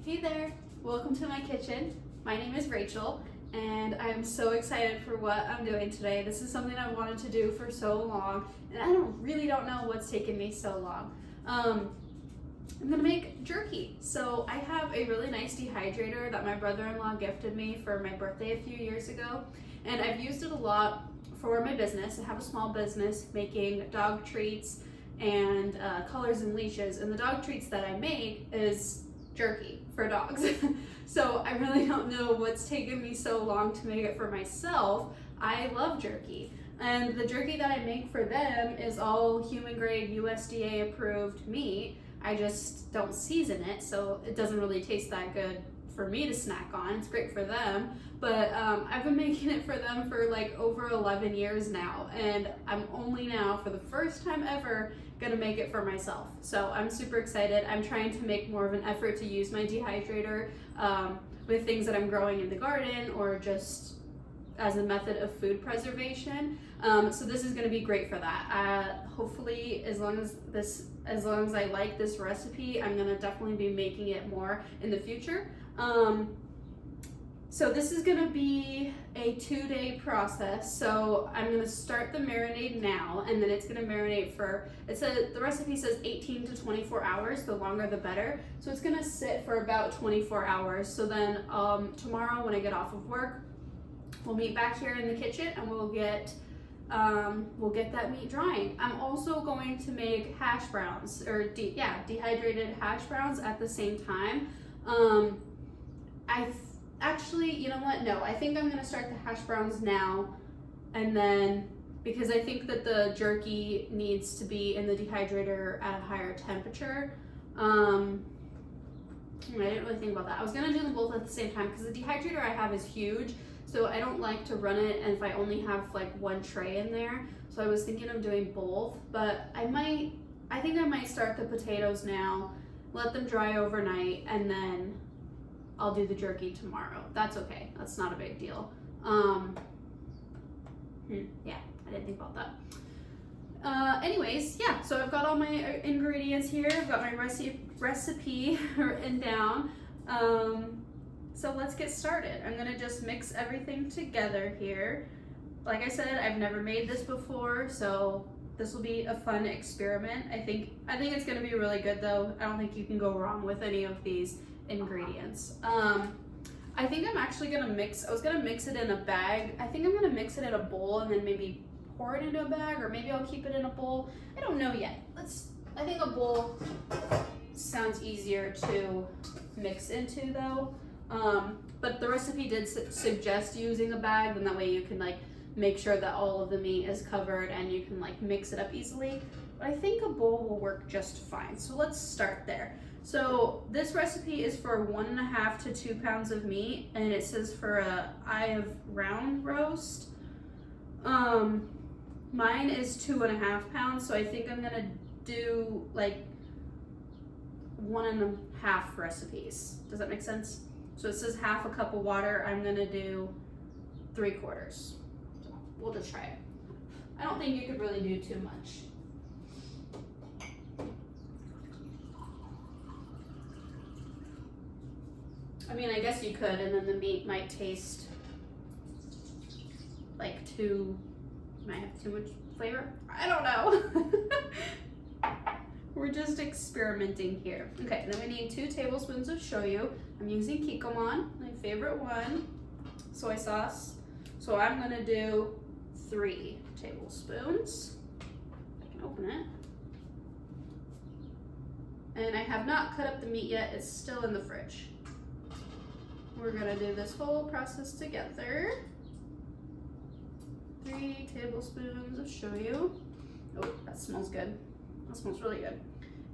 Hey there, welcome to my kitchen. My name is Rachel and I am so excited for what I'm doing today. This is something I've wanted to do for so long and I really don't know what's taken me so long. I'm gonna make jerky. So I have a really nice dehydrator that my brother-in-law gifted me for my birthday a few years ago, and I've used it a lot for my business. I have a small business making dog treats and colors and leashes, and the dog treats that I make is jerky for dogs. So I really don't know what's taken me so long to make it for myself. I love jerky, and the jerky that I make for them is all human grade USDA approved meat. I just don't season it, so it doesn't really taste that good for me to snack on. It's great for them, but I've been making it for them for like over 11 years now, and I'm only now, for the first time ever, gonna make it for myself. So I'm super excited. I'm trying to make more of an effort to use my dehydrator with things that I'm growing in the garden or just as a method of food preservation. So this is gonna be great for that. Hopefully, as long as I like this recipe, I'm gonna definitely be making it more in the future. So this is gonna be a 2-day process. So I'm gonna start the marinade now, and then it's gonna marinate for, the recipe says 18 to 24 hours, the longer the better. So it's gonna sit for about 24 hours. So then tomorrow when I get off of work, we'll meet back here in the kitchen and we'll get that meat drying. I'm also going to make hash browns, or dehydrated hash browns at the same time. Actually, you know what? No, I think I'm gonna start the hash browns now, and then because I think that the jerky needs to be in the dehydrator at a higher temperature. I didn't really think about that. I was gonna do them both at the same time because the dehydrator I have is huge, so I don't like to run it and if I only have like one tray in there. So I was thinking of doing both, but I think I might start the potatoes now, let them dry overnight, and then I'll do the jerky tomorrow. That's okay. That's not a big deal. Yeah, I didn't think about that. Anyways, yeah, so I've got all my ingredients here. I've got my recipe written down. So let's get started. I'm gonna just mix everything together here. Like I said, I've never made this before, so this will be a fun experiment. I think it's gonna be really good though. I don't think you can go wrong with any of these ingredients. I think I'm actually gonna I was gonna mix it in a bag. I think I'm gonna mix it in a bowl and then maybe pour it into a bag, or maybe I'll keep it in a bowl. I don't know yet. I think a bowl sounds easier to mix into though. But the recipe did suggest using a bag, and that way you can like make sure that all of the meat is covered and you can like mix it up easily. But I think a bowl will work just fine. So let's start there. So this recipe is for 1.5 to 2 pounds of meat, and it says for a eye of round roast. Mine is 2.5 pounds, so I think I'm gonna do like 1.5 recipes. Does that make sense? So it says half a cup of water. I'm gonna do 3/4. So we'll just try it. I don't think you could really do too much. I mean, I guess you could, and then the meat might taste like might have too much flavor. I don't know. We're just experimenting here. Okay, then we need 2 tablespoons of shoyu. I'm using Kikkoman, my favorite one. Soy sauce. So I'm gonna do 3 tablespoons. I can open it. And I have not cut up the meat yet. It's still in the fridge. We're gonna do this whole process together. 3 tablespoons of shoyu. Oh, that smells good. That smells really good.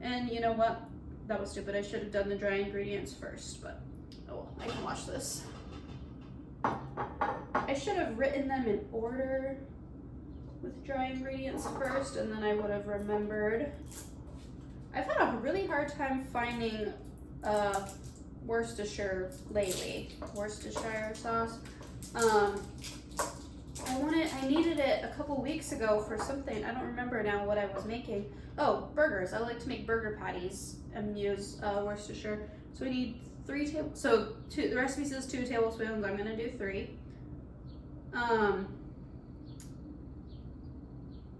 And you know what? That was stupid. I should have done the dry ingredients first, but oh, I can wash this. I should have written them in order with dry ingredients first, and then I would have remembered. I've had a really hard time finding Worcestershire lately. Worcestershire sauce. I needed it a couple weeks ago for something. I don't remember now what I was making. Oh, burgers. I like to make burger patties and use Worcestershire. So we need the recipe says 2 tablespoons. I'm gonna do 3.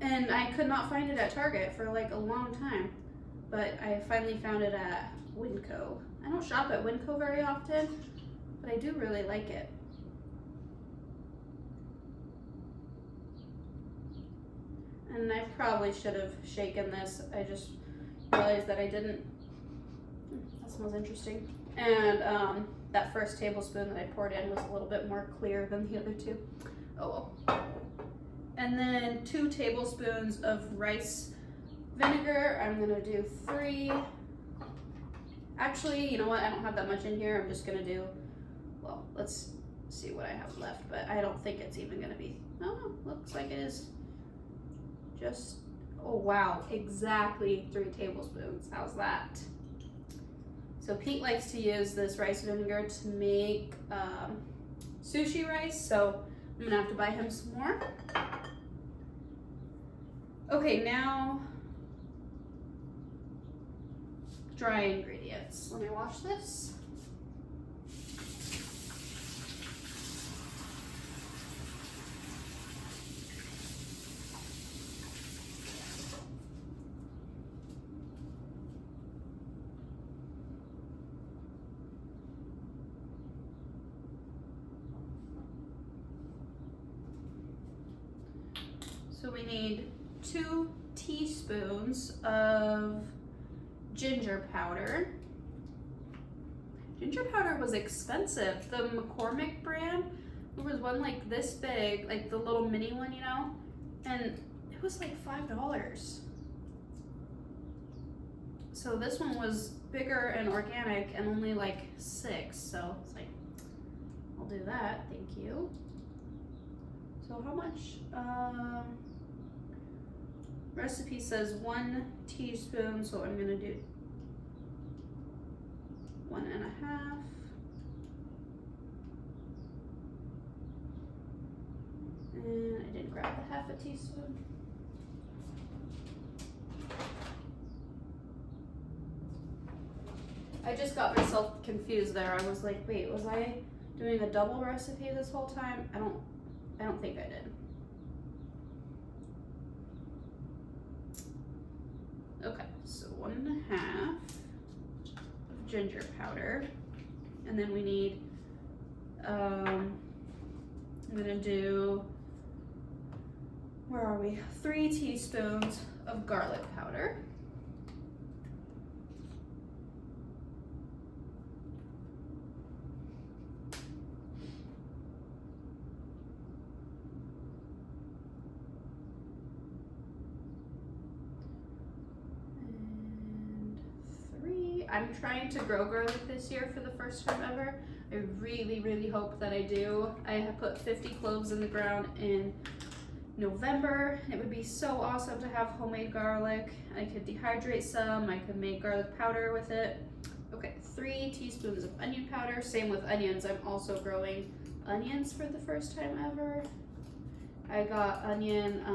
And I could not find it at Target for like a long time, but I finally found it at Winco. I don't shop at Winco very often, but I do really like it. And I probably should have shaken this. I just realized that I didn't. That smells interesting. And that first tablespoon that I poured in was a little bit more clear than the other 2. Oh well. And then 2 tablespoons of rice vinegar. I'm gonna do 3. Actually, you know what? I don't have that much in here. I'm just gonna do, well, let's see what I have left, but I don't think it's even gonna be, oh no, looks like it is just, oh wow, exactly 3 tablespoons. How's that? So Pete likes to use this rice vinegar to make sushi rice, so I'm gonna have to buy him some more. Okay, now dry ingredients. Let me wash this. So we need 2 teaspoons of ginger powder. Ginger powder was expensive. The McCormick brand, there was one like this big, like the little mini one, you know, and it was like $5. So this one was bigger and organic and only like 6. So it's like, I'll do that, thank you. So how much? Recipe says 1 teaspoon, so I'm gonna do 1 1/2. And I didn't grab the 1/2 teaspoon. I just got myself confused there. I was like, wait, was I doing a double recipe this whole time? I don't think I did. Okay, so 1 1/2 of ginger powder. And then we need, I'm gonna do, where are we? 3 teaspoons of garlic powder. I'm trying to grow garlic this year for the first time ever. I really, really hope that I do. I have put 50 cloves in the ground in November. It would be so awesome to have homemade garlic. I could dehydrate some, I could make garlic powder with it. Okay, 3 teaspoons of onion powder. Same with onions. I'm also growing onions for the first time ever. I got onion,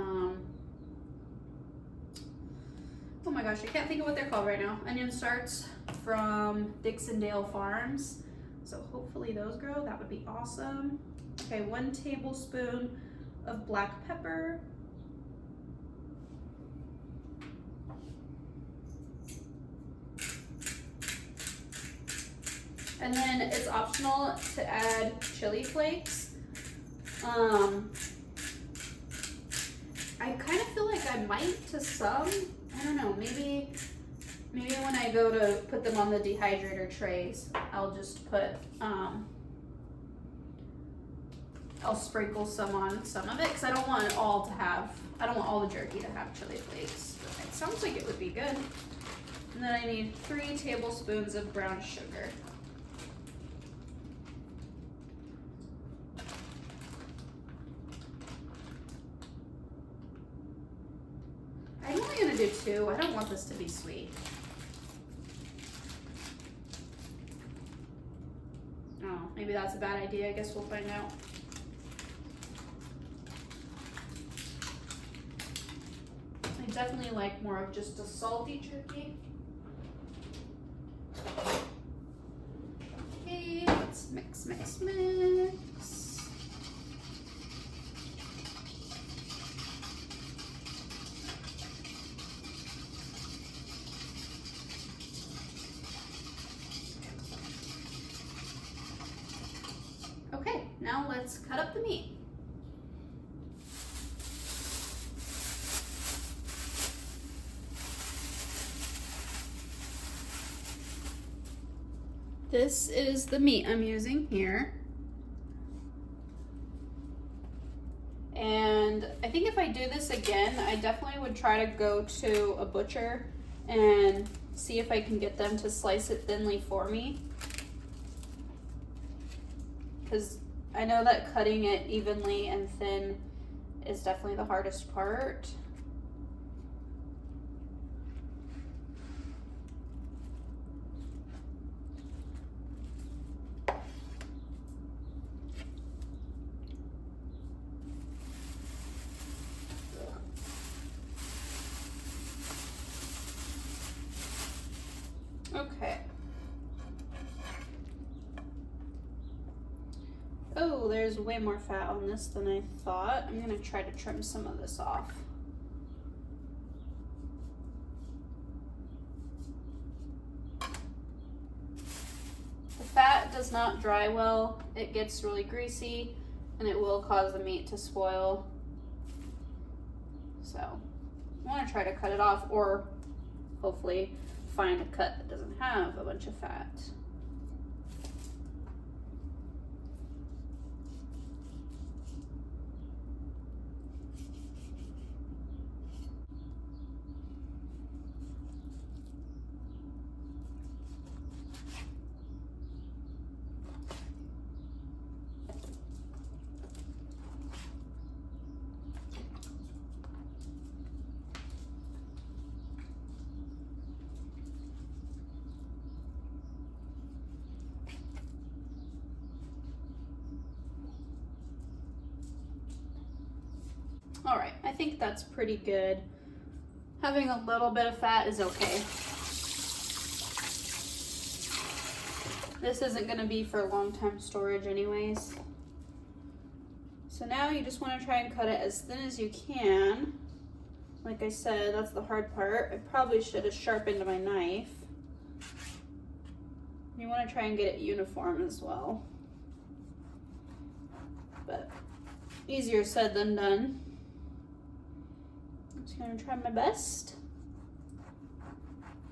oh my gosh, I can't think of what they're called right now. Onion starts from Dixondale Farms. So hopefully those grow, that would be awesome. Okay, 1 tablespoon of black pepper. And then it's optional to add chili flakes. I kind of feel like I might to some. I don't know, maybe when I go to put them on the dehydrator trays, I'll just put, I'll sprinkle some on some of it, because I don't want it all to have, I don't want all the jerky to have chili flakes. It sounds like it would be good. And then I need 3 tablespoons of brown sugar. I'm only gonna do 2. I don't want this to be sweet. Oh, maybe that's a bad idea. I guess we'll find out. I definitely like more of just a salty jerky. mix, mix, mix. Okay, now let's cut up the meat. This is the meat I'm using here. And I think if I do this again, I definitely would try to go to a butcher and see if I can get them to slice it thinly for me. Because I know that cutting it evenly and thin is definitely the hardest part. Okay. Oh, there's way more fat on this than I thought. I'm gonna try to trim some of this off. The fat does not dry well. It gets really greasy and it will cause the meat to spoil. So I want to try to cut it off, or hopefully find a cut that doesn't have a bunch of fat. All right, I think that's pretty good. Having a little bit of fat is okay. This isn't gonna be for long-time storage anyways. So now you just wanna try and cut it as thin as you can. Like I said, that's the hard part. I probably should have sharpened my knife. You wanna try and get it uniform as well. But easier said than done. I'm just gonna try my best.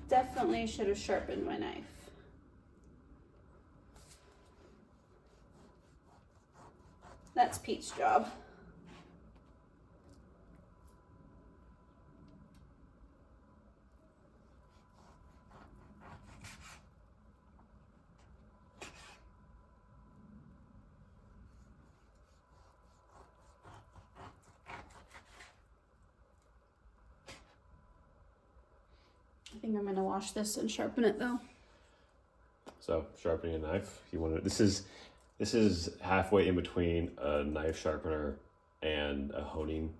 Definitely should have sharpened my knife. That's Pete's job. I think I'm gonna wash this and sharpen it though. So sharpening a knife, you want to. This is halfway in between a knife sharpener and a honing,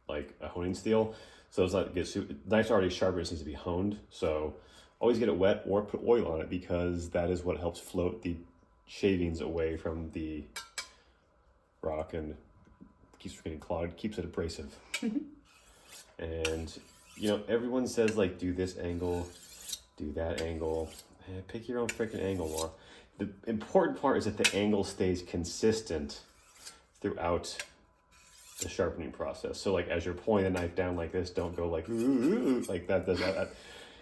like a honing steel. So it's like knife's already sharpened, it needs to be honed. So always get it wet or put oil on it, because that is what helps float the shavings away from the rock and keeps from getting clogged, keeps it abrasive. And you know, everyone says like do this angle, do that angle. Pick your own freaking angle, Laura. The important part is that the angle stays consistent throughout the sharpening process. So like as you're pulling the knife down like this, don't go like ooh, like that.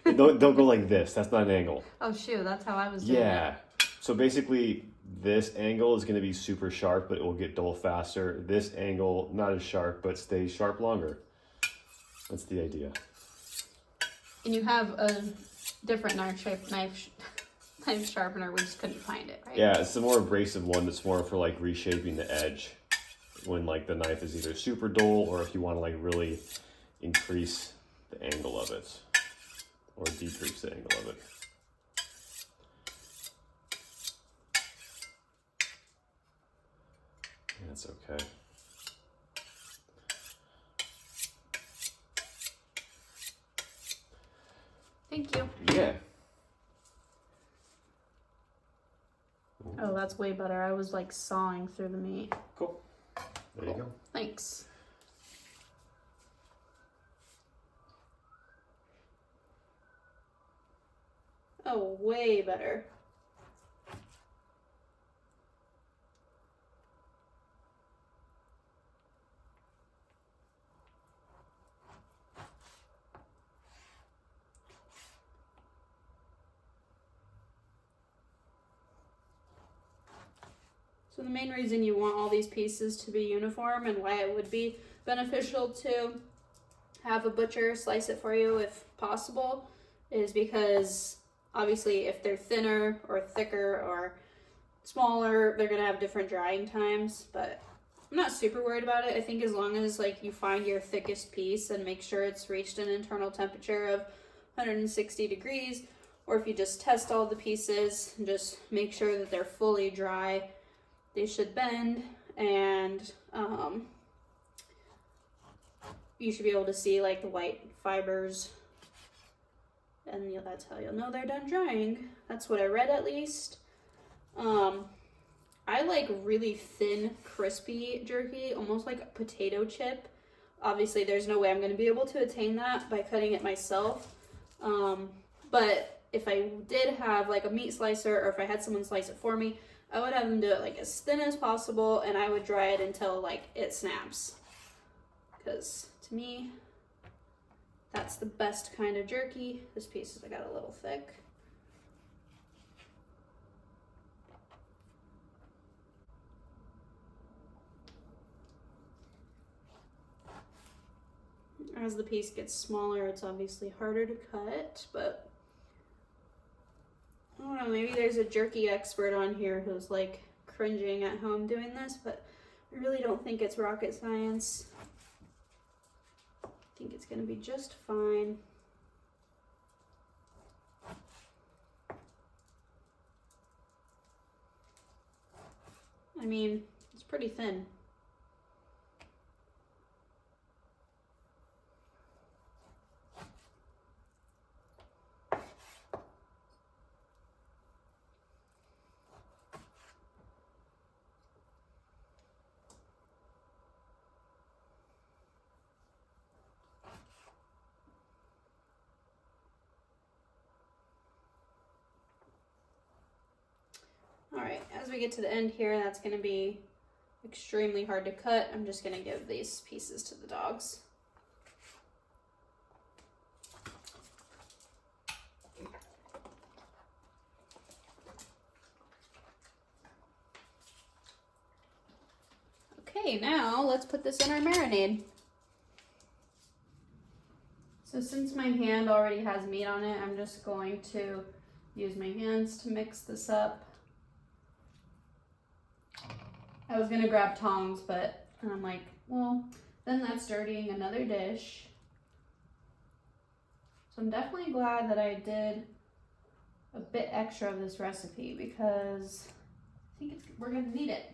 Don't go like this. That's not an angle. Oh shoot, that's how I was doing it. So basically this angle is going to be super sharp, but it will get dull faster. This angle, not as sharp, but stays sharp longer. That's the idea. And you have a different knife sharpener, we just couldn't find it, right? Yeah, it's the more abrasive one that's more for like reshaping the edge when like the knife is either super dull, or if you want to like really increase the angle of it or decrease the angle of it. That's okay. Thank you. Yeah. Oh, that's way better. I was like sawing through the meat. Cool. There you go. Thanks. Oh, way better. So the main reason you want all these pieces to be uniform and why it would be beneficial to have a butcher slice it for you if possible is because obviously if they're thinner or thicker or smaller, they're gonna have different drying times, but I'm not super worried about it. I think as long as like you find your thickest piece and make sure it's reached an internal temperature of 160 degrees, or if you just test all the pieces and just make sure that they're fully dry, they should bend, and you should be able to see like the white fibers, and that's how you'll know they're done drying. That's what I read at least. I like really thin, crispy jerky, almost like a potato chip. Obviously, there's no way I'm going to be able to attain that by cutting it myself. But if I did have like a meat slicer, or if I had someone slice it for me, I would have them do it like as thin as possible, and I would dry it until like it snaps. Because to me, that's the best kind of jerky. This piece I got a little thick. As the piece gets smaller, it's obviously harder to cut, but I don't know, maybe there's a jerky expert on here who's like cringing at home doing this, but I really don't think it's rocket science. I think it's gonna be just fine. I mean, it's pretty thin. Alright, as we get to the end here, that's going to be extremely hard to cut. I'm just going to give these pieces to the dogs. Okay, now let's put this in our marinade. So since my hand already has meat on it, I'm just going to use my hands to mix this up. I was gonna grab tongs, but I'm like, well, then that's dirtying another dish. So I'm definitely glad that I did a bit extra of this recipe because I think we're gonna need it.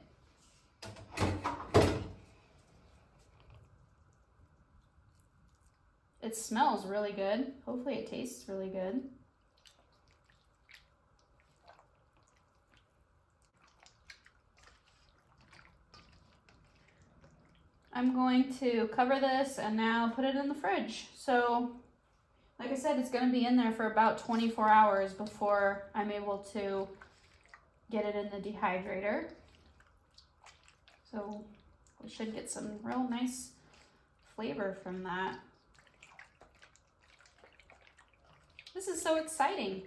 It smells really good. Hopefully it tastes really good. I'm going to cover this and now put it in the fridge. So, like I said, it's going to be in there for about 24 hours before I'm able to get it in the dehydrator. So, we should get some real nice flavor from that. This is so exciting.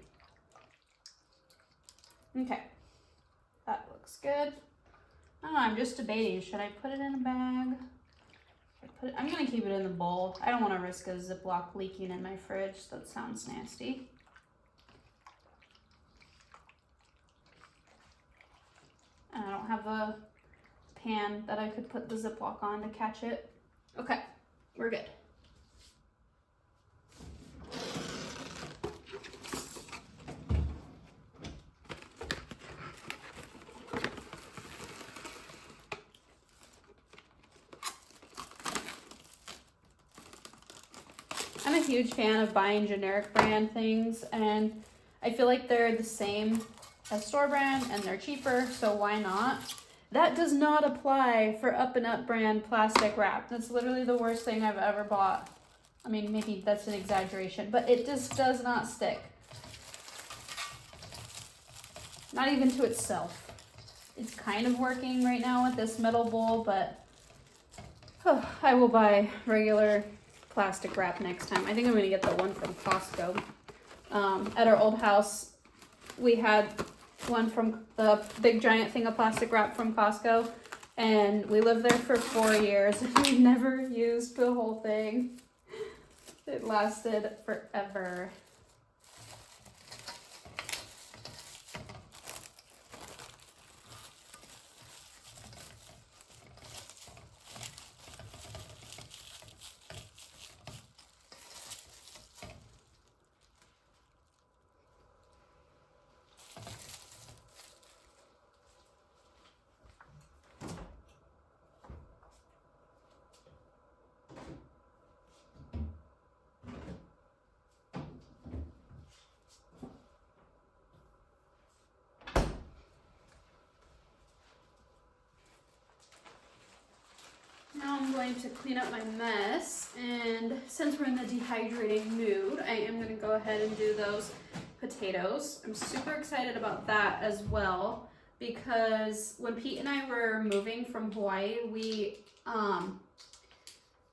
Okay, that looks good. I don't know, I'm just debating, should I put it in a bag? I'm gonna keep it in the bowl. I don't wanna risk a Ziploc leaking in my fridge. That sounds nasty. And I don't have a pan that I could put the Ziploc on to catch it. Okay, we're good. I'm a huge fan of buying generic brand things, and I feel like they're the same as store brand and they're cheaper, so why not? That does not apply for Up and Up brand plastic wrap. That's literally the worst thing I've ever bought. I mean, maybe that's an exaggeration, but it just does not stick. Not even to itself. It's kind of working right now with this metal bowl, but I will buy regular plastic wrap next time. I think I'm gonna get the one from Costco. At our old house, we had one from the big giant thing of plastic wrap from Costco, and we lived there for 4 years and we never used the whole thing. It lasted forever. Now I'm going to clean up my mess, and since we're in the dehydrating mood, I am going to go ahead and do those potatoes. I'm super excited about that as well, because when Pete and I were moving from Hawaii, when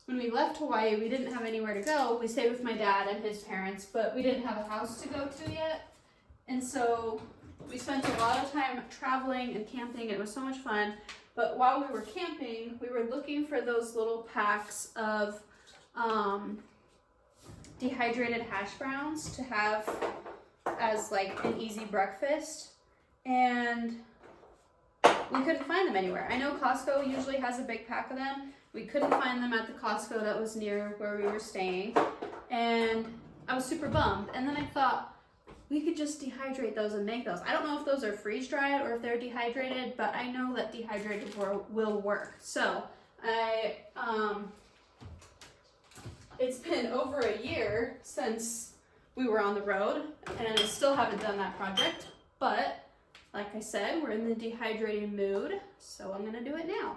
we left Hawaii, we didn't have anywhere to go. We stayed with my dad and his parents, but we didn't have a house to go to yet. And so we spent a lot of time traveling and camping, and it was so much fun. But while we were camping, we were looking for those little packs of dehydrated hash browns to have as like an easy breakfast. And we couldn't find them anywhere. I know Costco usually has a big pack of them. We couldn't find them at the Costco that was near where we were staying. And I was super bummed. And then I thought, we could just dehydrate those and make those. I don't know if those are freeze-dried or if they're dehydrated, but I know that dehydrated will work. So it's been over a year since we were on the road, and I still haven't done that project. But like I said, we're in the dehydrating mood, so I'm gonna do it now.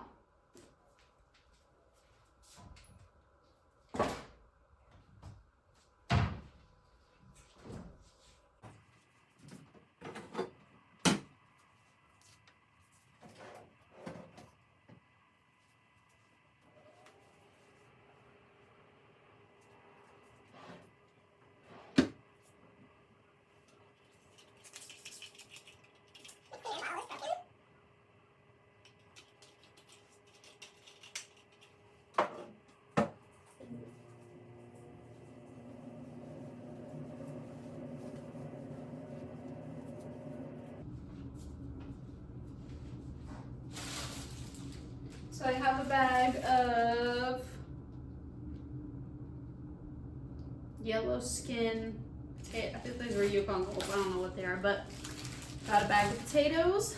So I have a bag of yellow skin, I think these were Yukon Golds, I don't know what they are, but got a bag of potatoes.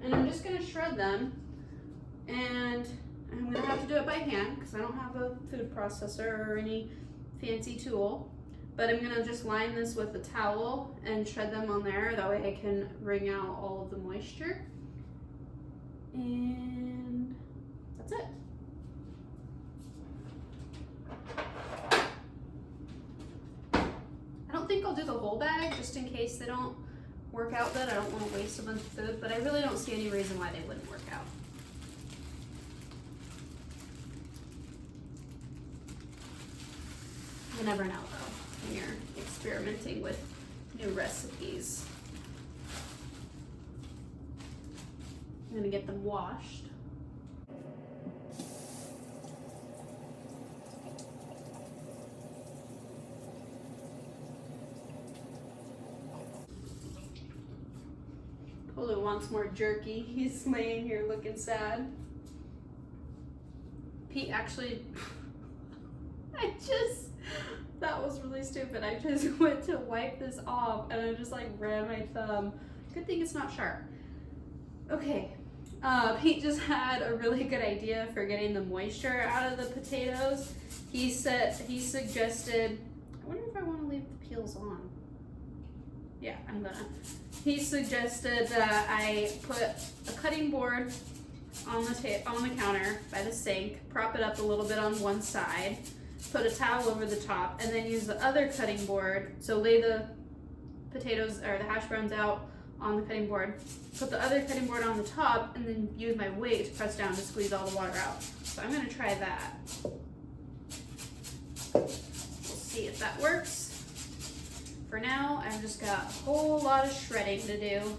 And I'm just gonna shred them, and I'm gonna have to do it by hand because I don't have a food processor or any fancy tool. But I'm gonna just line this with a towel and shred them on there. That way I can wring out all of the moisture. And that's it. I don't think I'll do the whole bag just in case they don't work out good. I don't want to waste a bunch of food, but I really don't see any reason why they wouldn't work out. You never know though when you're experimenting with new recipes. I'm gonna get them washed. Polo wants more jerky. He's laying here looking sad. Pete actually, that was really stupid. I just went to wipe this off and I just like ran my thumb. Good thing it's not sharp. Okay, Pete just had a really good idea for getting the moisture out of the potatoes. He suggested, I wonder if I want to leave the peels on. Yeah, I'm gonna. He suggested that I put a cutting board on the counter by the sink, prop it up a little bit on one side, put a towel over the top, and then use the other cutting board. So lay the potatoes or the hash browns out on the cutting board, put the other cutting board on the top, and then use my weight to press down to squeeze all the water out. So I'm gonna try that. We'll see if that works. For now, I've just got a whole lot of shredding to do.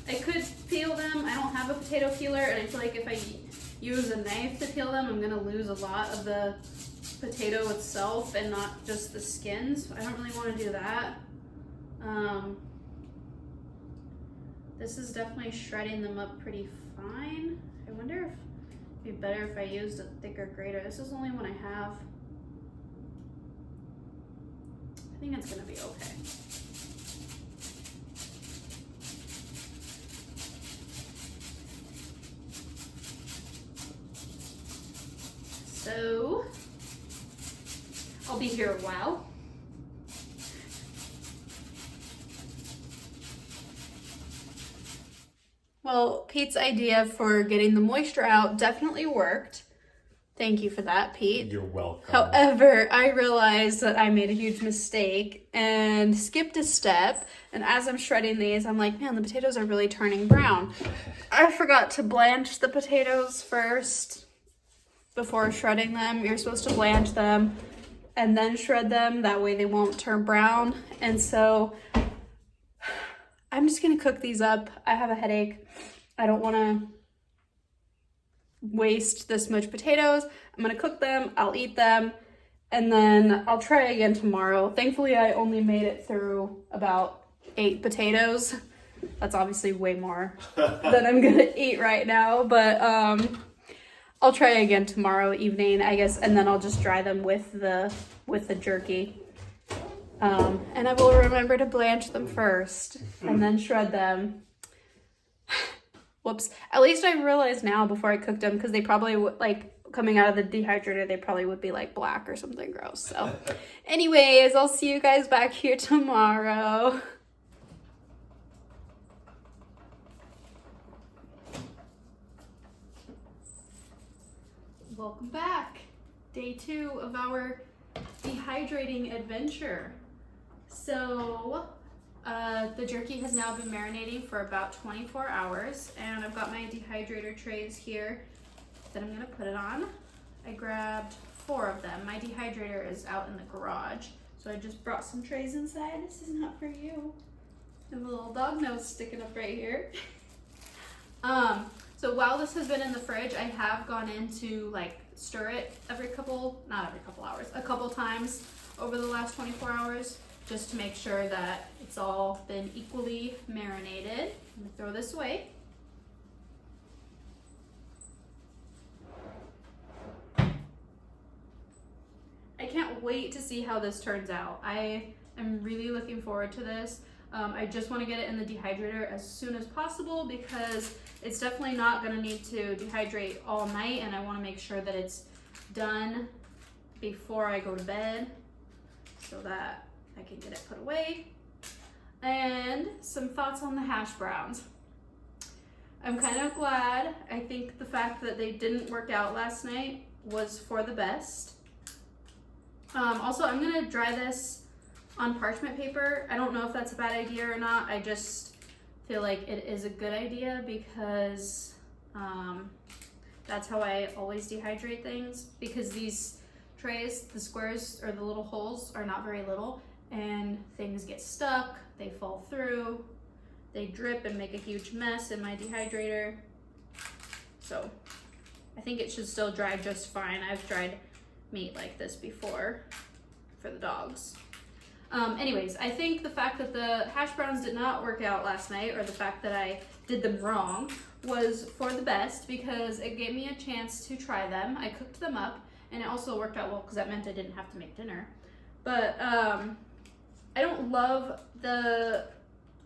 I could peel them. I don't have a potato peeler, and I feel like if I use a knife to peel them, I'm gonna lose a lot of the potato itself and not just the skins. I don't really want to do that. This is definitely shredding them up pretty fine. I wonder if it'd be better if I used a thicker grater. This is the only one I have. I think it's gonna be okay. So, I'll be here a while. Well, Pete's idea for getting the moisture out definitely worked. Thank you for that, Pete. You're welcome. However, I realized that I made a huge mistake and skipped a step. And as I'm shredding these, I'm like, man, the potatoes are really turning brown. I forgot to blanch the potatoes first before shredding them. You're supposed to blanch them and then shred them. That way they won't turn brown. And so I'm just going to cook these up. I have a headache. I don't want to waste this much potatoes. I'm gonna cook them, I'll eat them, and then I'll try again tomorrow. Thankfully, I only made it through about 8 potatoes. That's obviously way more than I'm gonna eat right now, but I'll try again tomorrow evening, I guess, and then I'll just dry them with the jerky. And I will remember to blanch them first and then shred them. Whoops. At least I realized now before I cooked them, because they probably would, like, coming out of the dehydrator, they probably would be like black or something gross. So anyways, I'll see you guys back here tomorrow. Welcome back. Day 2 of our dehydrating adventure. So the jerky has now been marinating for about 24 hours, and I've got my dehydrator trays here that I'm gonna put it on. I grabbed 4 of them. My dehydrator is out in the garage, so I just brought some trays inside. This is not for you. I have a little dog nose sticking up right here. So while this has been in the fridge, I have gone in to like stir it not every couple hours, a couple times over the last 24 hours, just to make sure that it's all been equally marinated. I'm gonna throw this away. I can't wait to see how this turns out. I am really looking forward to this. I just want to get it in the dehydrator as soon as possible because it's definitely not going to need to dehydrate all night, and I want to make sure that it's done before I go to bed so that I can get it put away. And some thoughts on the hash browns. I'm kind of glad. I think the fact that they didn't work out last night was for the best. Also, I'm gonna dry this on parchment paper. I don't know if that's a bad idea or not. I just feel like it is a good idea because that's how I always dehydrate things, because these trays, the squares or the little holes are not very little, and things get stuck, they fall through, they drip and make a huge mess in my dehydrator. So I think it should still dry just fine. I've dried meat like this before for the dogs. Anyways, I think the fact that the hash browns did not work out last night, or the fact that I did them wrong, was for the best because it gave me a chance to try them. I cooked them up, and it also worked out well because that meant I didn't have to make dinner. But I don't love the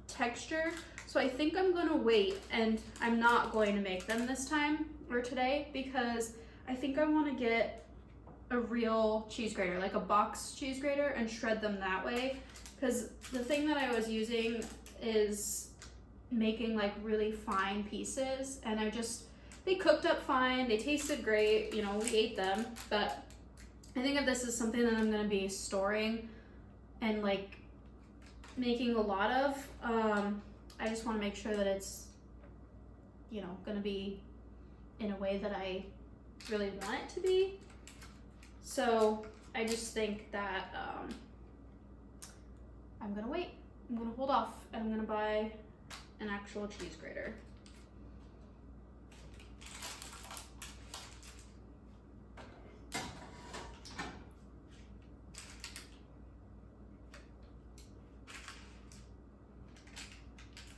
texture, so I think I'm gonna wait, and I'm not going to make them this time or today because I think I want to get a real cheese grater, like a box cheese grater, and shred them that way because the thing that I was using is making like really fine pieces, and they cooked up fine, they tasted great, you know, we ate them, but I think if this is something that I'm gonna be storing and like making a lot of, I just want to make sure that it's, you know, gonna be in a way that I really want it to be. So I just think that I'm gonna wait. I'm gonna hold off, and I'm gonna buy an actual cheese grater.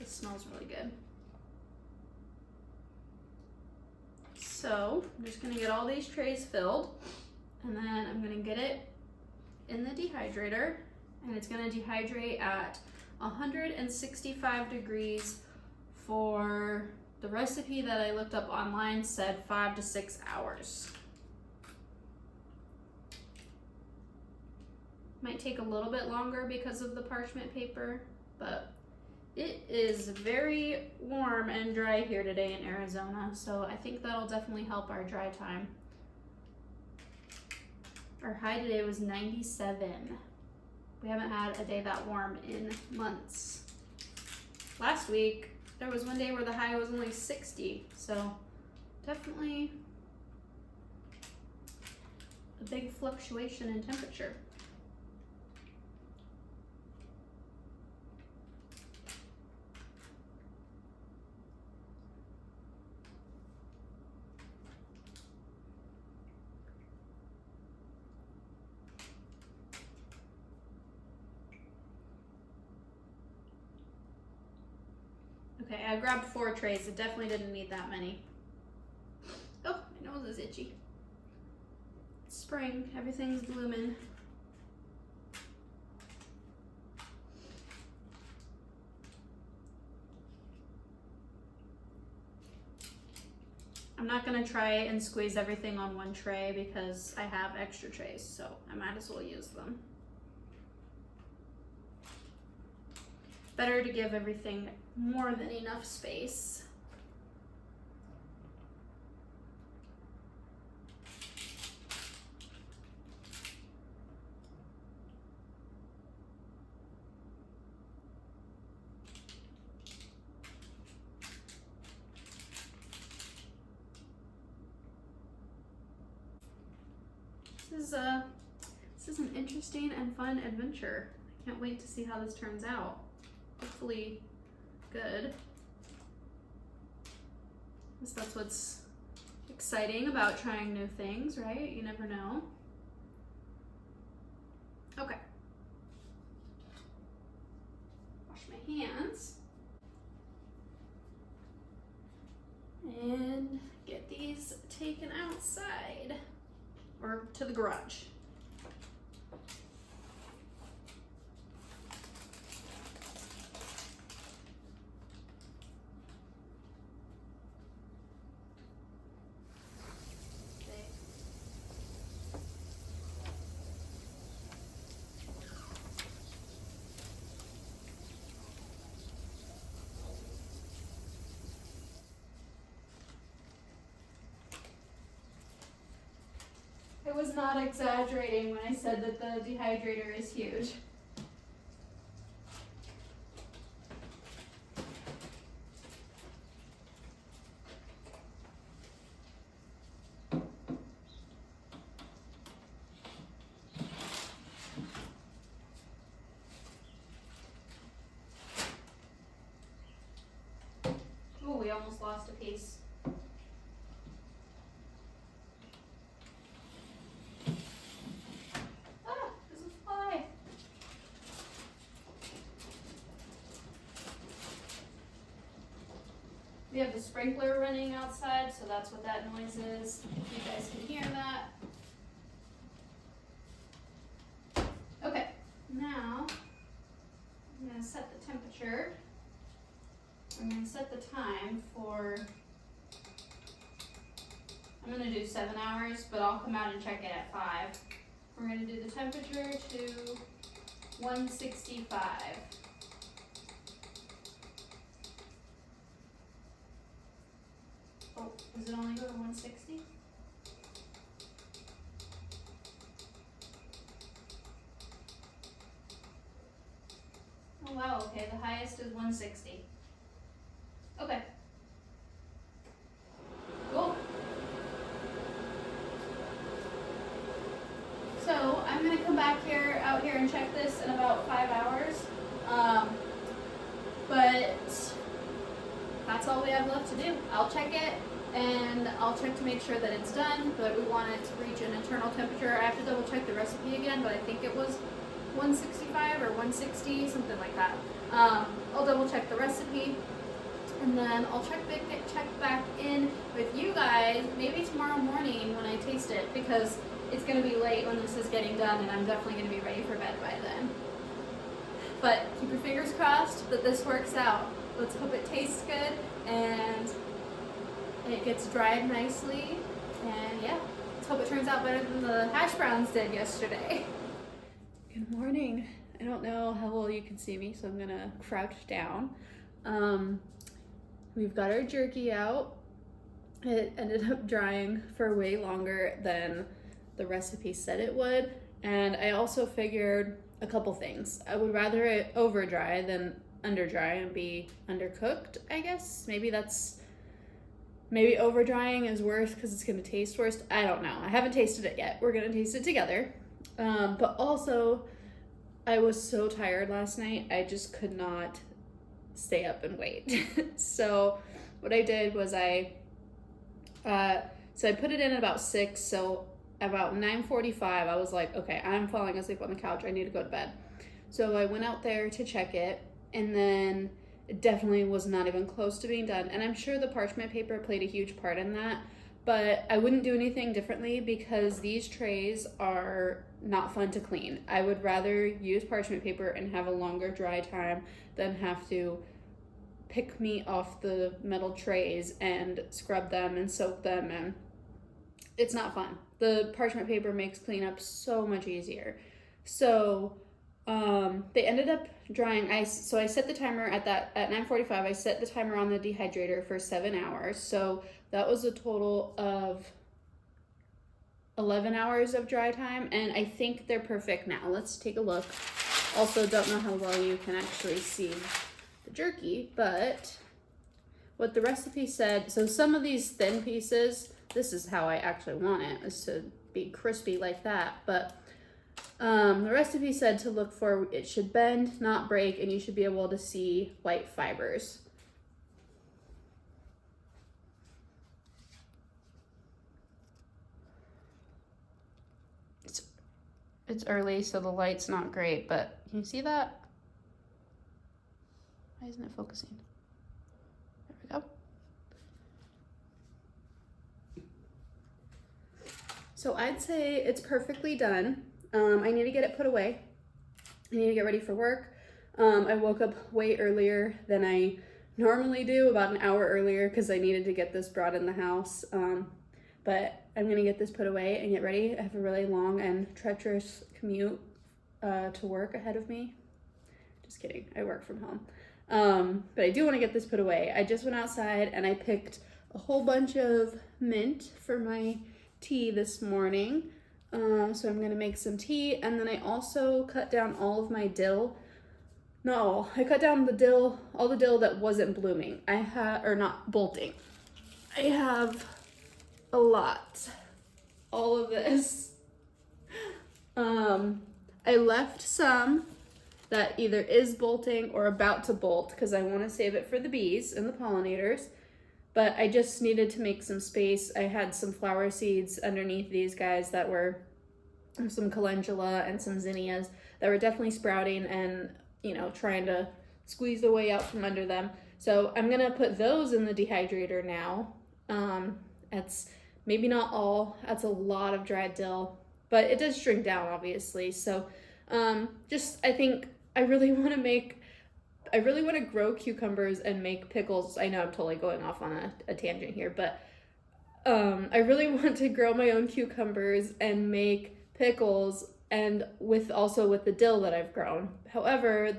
It smells really good. So I'm just gonna get all these trays filled, and then I'm gonna get it in the dehydrator, and it's gonna dehydrate at 165 degrees for the recipe that I looked up online said 5 to 6 hours. Might take a little bit longer because of the parchment paper, but it is very warm and dry here today in Arizona, so I think that'll definitely help our dry time. Our high today was 97. We haven't had a day that warm in months. Last week, there was one day where the high was only 60, so definitely a big fluctuation in temperature. Okay, I grabbed 4 trays. It definitely didn't need that many. Oh, my nose is itchy. It's spring. Everything's blooming. I'm not gonna try and squeeze everything on one tray because I have extra trays, so I might as well use them. Better to give everything more than enough space. This is an interesting and fun adventure. I can't wait to see how this turns out. Hopefully good. I guess that's what's exciting about trying new things, right? You never know. Okay. Wash my hands. And get these taken outside or to the garage. I was not exaggerating when I said that the dehydrator is huge. Oh, we almost lost a piece. We have the sprinkler running outside, so that's what that noise is. If you guys can hear that. Okay, now I'm going to set the temperature. I'm going to set the time for, I'm going to do 7 hours, but I'll come out and check it at 5. We're going to do the temperature to 165. Oh, does it only go to 160? Oh wow, okay, the highest is 160. Okay. Cool. So I'm gonna come back out here and check this in about 5 hours. But that's all we have left to do. I'll check it and I'll check to make sure that it's done, but we want it to reach an internal temperature. I have to double check the recipe again, but I think it was 165 or 160, something like that. I'll double check the recipe, and then I'll check back in with you guys maybe tomorrow morning when I taste it, because it's going to be late when this is getting done, and I'm definitely going to be ready for bed by then. But keep your fingers crossed that this works out. Let's hope it tastes good and it gets dried nicely, and yeah, let's hope it turns out better than the Hashbrowns did yesterday. Good morning. I don't know how well you can see me, so I'm gonna crouch down. We've got our jerky out. It ended up drying for way longer than the recipe said it would, and I also figured a couple things. I would rather it over dry than under dry and be undercooked, I guess. Maybe over drying is worse because it's gonna taste worse. I don't know. I haven't tasted it yet. We're gonna taste it together. But also, I was so tired last night, I just could not stay up and wait. So what I did was I put it in at about 6, so about 9:45, I was like, okay, I'm falling asleep on the couch, I need to go to bed. So I went out there to check it, and then it definitely was not even close to being done. And I'm sure the parchment paper played a huge part in that, but I wouldn't do anything differently because these trays are not fun to clean. I would rather use parchment paper and have a longer dry time than have to pick meat off the metal trays and scrub them and soak them, and it's not fun. The parchment paper makes cleanup so much easier. So they ended up drying. So I set the timer at 9:45. I set the timer on the dehydrator for 7 hours. So that was a total of 11 hours of dry time, and I think they're perfect now. Let's take a look. Also, don't know how well you can actually see the jerky, but what the recipe said, so some of these thin pieces, this is how I actually want it, is to be crispy like that, but the recipe said to look for, it should bend, not break, and you should be able to see white fibers. It's early, so the light's not great, but can you see that? Why isn't it focusing? There we go. So I'd say it's perfectly done. I need to get it put away. I need to get ready for work. I woke up way earlier than I normally do, about an hour earlier, because I needed to get this brought in the house. But I'm gonna get this put away and get ready. I have a really long and treacherous commute to work ahead of me. Just kidding, I work from home. But I do wanna get this put away. I just went outside and I picked a whole bunch of mint for my tea this morning. So I'm gonna make some tea, and then I also cut down all of my dill. No, I cut down all the dill that wasn't blooming. Or not bolting. I have a lot. All of this. I left some that either is bolting or about to bolt because I want to save it for the bees and the pollinators. But I just needed to make some space. I had some flower seeds underneath these guys that were some calendula and some zinnias that were definitely sprouting and, trying to squeeze the way out from under them. So I'm gonna put those in the dehydrator now. That's maybe not all, that's a lot of dried dill, but it does shrink down obviously. So I think I really want to grow cucumbers and make pickles. I know I'm totally going off on a tangent here, but I really want to grow my own cucumbers and make pickles and with the dill that I've grown. However, I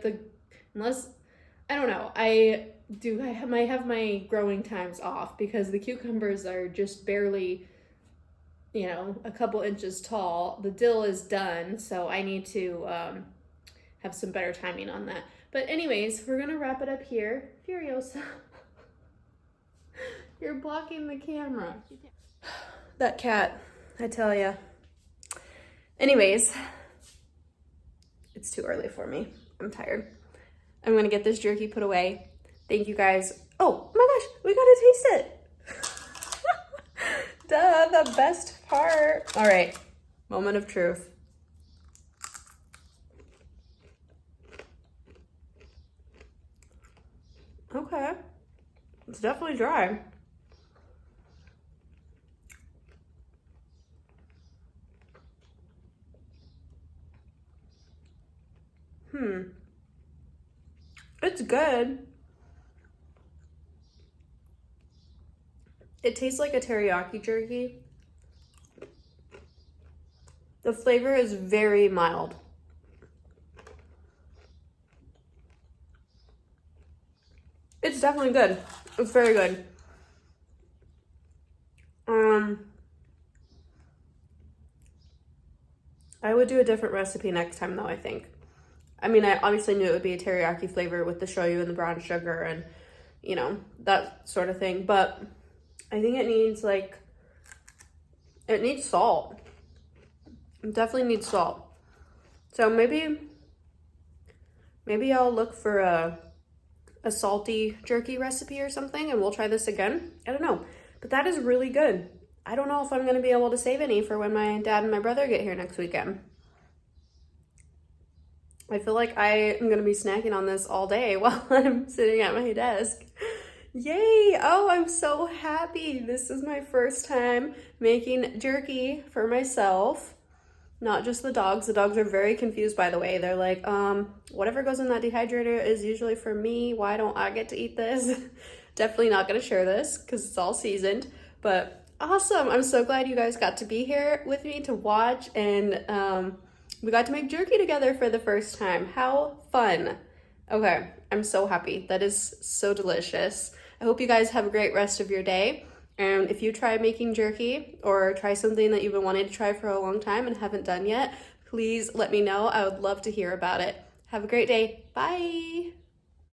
don't know, might have my growing times off because the cucumbers are just barely, a couple inches tall. The dill is done, so I need to have some better timing on that. But anyways, we're gonna wrap it up here. Furiosa, you're blocking the camera. That cat, I tell ya. Anyways, it's too early for me. I'm tired. I'm gonna get this jerky put away. Thank you guys. Oh my gosh, we gotta taste it. Duh, the best part. All right, moment of truth. Okay, it's definitely dry. It's good. It tastes like a teriyaki jerky. The flavor is very mild. It's definitely good. It's very good. I would do a different recipe next time though, I think. I mean, I obviously knew it would be a teriyaki flavor with the shoyu and the brown sugar and, that sort of thing. But I think it needs salt. It definitely needs salt. So maybe I'll look for a salty jerky recipe or something and we'll try this again. I don't know, but that is really good. I don't know if I'm going to be able to save any for when my dad and my brother get here next weekend. I feel like I am going to be snacking on this all day while I'm sitting at my desk. Yay! Oh, I'm so happy. This is my first time making jerky for myself. Not just the dogs. The dogs are very confused, by the way. They're like, whatever goes in that dehydrator is usually for me. Why don't I get to eat this? Definitely not going to share this because it's all seasoned. But awesome. I'm so glad you guys got to be here with me to watch. And we got to make jerky together for the first time. How fun. Okay, I'm so happy. That is so delicious. I hope you guys have a great rest of your day. And if you try making jerky or try something that you've been wanting to try for a long time and haven't done yet, please let me know. I would love to hear about it. Have a great day. Bye.